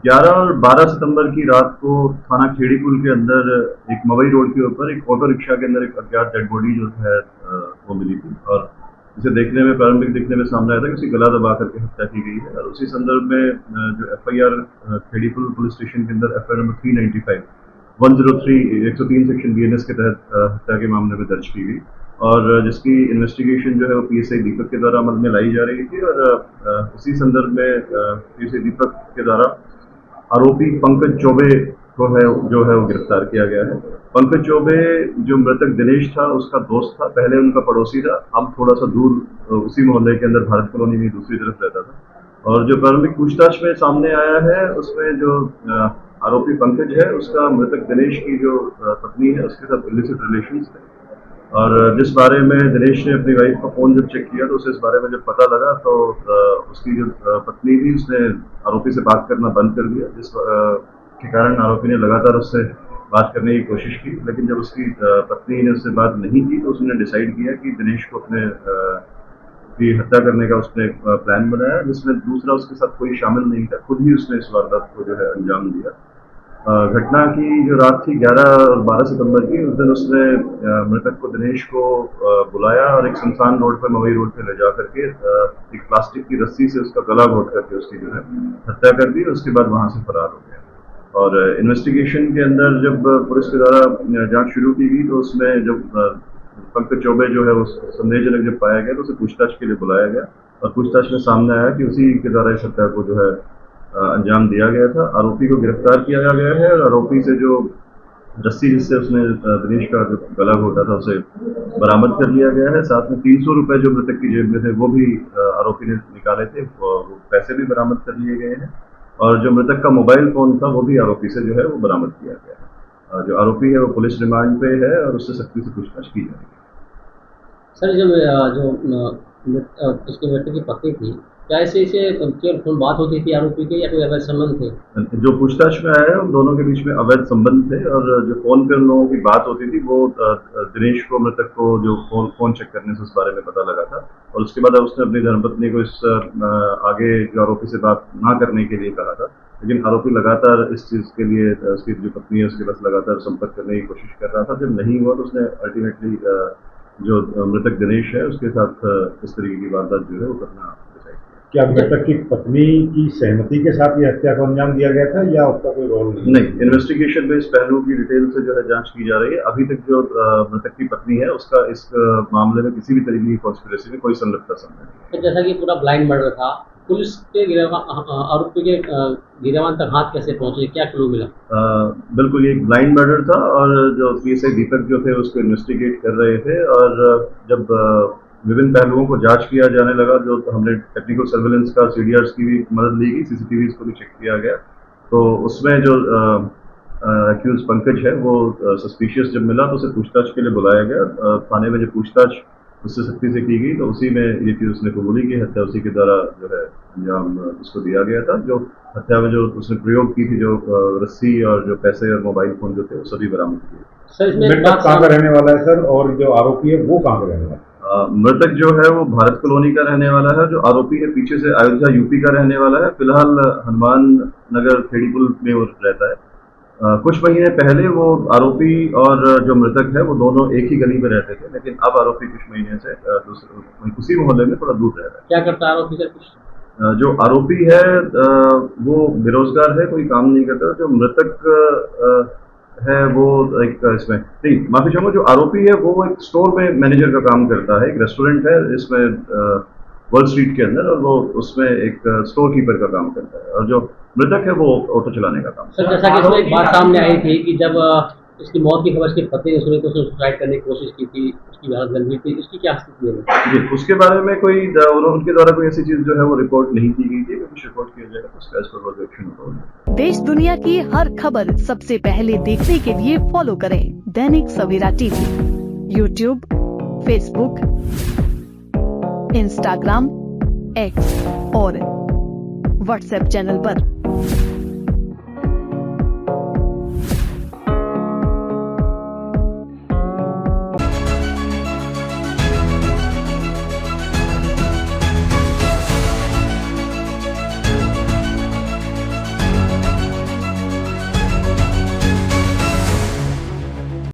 11 और 12 सितंबर की रात को थाना खेड़ी पुल के अंदर एक मवई रोड के ऊपर एक ऑटो रिक्शा के अंदर एक अज्ञात डेड बॉडी जो है वो मिली थी और इसे देखने में प्रारंभिक देखने में सामने आया था कि उसकी गला दबा करके हत्या की गई है और उसी संदर्भ में जो एफआईआर खेड़ी पुल पुलिस स्टेशन के अंदर एफआईआर नंबर 395 103 103 सेक्शन बीएनएस के तहत हत्या के मामले में दर्ज की गई और जिसकी इन्वेस्टिगेशन जो है वो पीएसआई दीपक के द्वारा अमल में लाई जा रही थी और उसी संदर्भ में पीएसआई दीपक के द्वारा आरोपी पंकज चौबे को है जो है वो गिरफ्तार किया गया है। पंकज चौबे जो मृतक दिनेश था उसका दोस्त था, पहले उनका पड़ोसी था, अब थोड़ा सा दूर उसी मोहल्ले के अंदर भारत कॉलोनी में दूसरी तरफ रहता था और जो प्रारंभिक पूछताछ में सामने आया है उसमें जो आरोपी पंकज है उसका मृतक दिनेश की जो पत्नी है उसके साथ इलिसिट रिलेशंस थे और जिस बारे में दिनेश ने अपनी वाइफ का फोन जब चेक किया तो उसे इस बारे में जब पता लगा तो उसकी जो पत्नी थी उसने आरोपी से बात करना बंद कर दिया जिस के कारण आरोपी ने लगातार उससे बात करने की कोशिश की लेकिन जब उसकी पत्नी ने उससे बात नहीं की तो उसने डिसाइड किया कि दिनेश को अपने की हत्या करने का उसने प्लान बनाया जिसमें दूसरा उसके साथ कोई शामिल नहीं था, खुद ही उसने इस वारदात को जो है अंजाम दिया। घटना की जो रात थी 11 और 12 सितंबर की उस दिन उसने मृतक को दिनेश को बुलाया और एक शमशान रोड पर मवई रोड पे ले जा करके एक प्लास्टिक की रस्सी से उसका गला घोट करके उसकी जो है हत्या कर दी। उसके बाद वहां से फरार हो गया और इन्वेस्टिगेशन के अंदर जब पुलिस के द्वारा जांच शुरू की गई तो उसमें जब पंकज चौबे जो है वो संदेहजनक जब पाया गया तो उसे पूछताछ के लिए बुलाया गया और पूछताछ में सामने आया कि उसी के द्वारा इस हत्या को जो है अंजाम दिया गया था। आरोपी को गिरफ्तार किया गया है और आरोपी से जो रस्सी जिससे उसने दिनेश का जो गला घोटा था उसे बरामद कर लिया गया है। साथ में 300 रुपए जो मृतक की जेब में थे वो भी आरोपी ने निकाले थे, वो पैसे भी बरामद कर लिए गए हैं और जो मृतक का मोबाइल फोन था वो भी आरोपी से जो है वो बरामद किया गया है। जो आरोपी है वो पुलिस रिमांड पे है और उससे सख्ती से पूछताछ की जाएगी। सर जो उसके मृतक की पत्नी थी क्या इसे फोन बात होती थी आरोपी के या कोई अवैध संबंध थे? जो पूछताछ में आया है उन दोनों के बीच में अवैध संबंध थे और जो फोन पे उन लोगों की बात होती थी वो दिनेश को मृतक को जो फोन चेक करने से उस बारे में पता लगा था और उसके बाद उसने अपनी धर्मपत्नी को इस आगे जो आरोपी से बात ना करने के लिए कहा था लेकिन आरोपी लगातार इस चीज के लिए उसकी जो पत्नी है उसके पास लगातार संपर्क करने की कोशिश कर रहा था। जब नहीं हुआ तो उसने अल्टीमेटली जो मृतक दिनेश है उसके साथ इस तरीके की वारदात जो है वो करना डिसाइड किया। क्या मृतक की पत्नी की सहमति के साथ ये हत्या को अंजाम दिया गया था या उसका कोई रोल नहीं? इन्वेस्टिगेशन में इस पहलू की डिटेल से जो है जांच की जा रही है। अभी तक जो मृतक की पत्नी है उसका इस मामले में किसी भी तरीके की कॉन्स्पिरेसी में कोई संलिप्तता सामने नहीं है। जैसा कि पूरा ब्लाइंड मर्डर था, पुलिस के आरोपी के गिरफ्तार तक हाथ कैसे पहुंचे, क्या क्लू मिला? बिल्कुल ये एक ब्लाइंड मर्डर था और जो पीएसआई दीपक जो थे उसको इन्वेस्टिगेट कर रहे थे और जब विभिन्न पहलुओं को जांच किया जाने लगा जो हमने टेक्निकल सर्वेलेंस का सीडीआर्स की भी मदद ली गई, सीसीटीवीज को भी चेक किया गया तो उसमें जो एक्यूज पंकज है वो सस्पिशियस जब मिला तो उसे पूछताछ के लिए बुलाया गया। थाने में जब पूछताछ उससे सख्ती से की गई तो उसी में ये चीज उसने कबूली की, हत्या उसी के द्वारा जो है अंजाम उसको दिया गया था। जो हत्या में जो उसने प्रयोग की थी जो रस्सी और जो पैसे और मोबाइल फोन जो थे वो सभी बरामद किए। मृतक कहाँ का रहने वाला है सर और जो आरोपी है वो कहाँ का रहने वाला है? मृतक जो है वो भारत कॉलोनी का रहने वाला है, जो आरोपी है पीछे से अयोध्या यूपी का रहने वाला है। फिलहाल हनुमान नगर खेड़ी पुल में वो रहता है। कुछ महीने पहले वो आरोपी और जो मृतक है वो दोनों एक ही गली में रहते थे लेकिन अब आरोपी कुछ महीने से उसी मोहल्ले में थोड़ा दूर रह रहा है। क्या करता है आरोपी सर? जो आरोपी है वो बेरोजगार है, कोई काम नहीं करता। जो मृतक है वो एक इसमें नहीं, माफी चाहूंगा, जो आरोपी है वो एक स्टोर में मैनेजर का काम करता है। एक रेस्टोरेंट है इसमें वर्ल्ड स्ट्रीट के अंदर और वो उसमें एक स्टोर कीपर का काम करता है और जो मृतक है वो ऑटो चलाने का काम। सर जैसा कि इसमें एक बात सामने आई थी कि जब इसकी मौत की खबर उसकी पत्नी ने सुनी तो उसने सुसाइड करने की कोशिश की थी, उसकी हालत गंभीर थी, इसकी क्या स्थिति है? जी, उसके बारे में कोई उनके द्वारा कोई ऐसी चीज जो है वो रिपोर्ट नहीं की गई थी। कुछ रिपोर्ट किया जाएगा तो उसका एज पर एक्शन होगा। देश दुनिया की हर खबर सबसे पहले देखने के लिए फॉलो करें Dainik Savera TV, YouTube, Facebook, Instagram, X और व्हाट्सएप चैनल पर।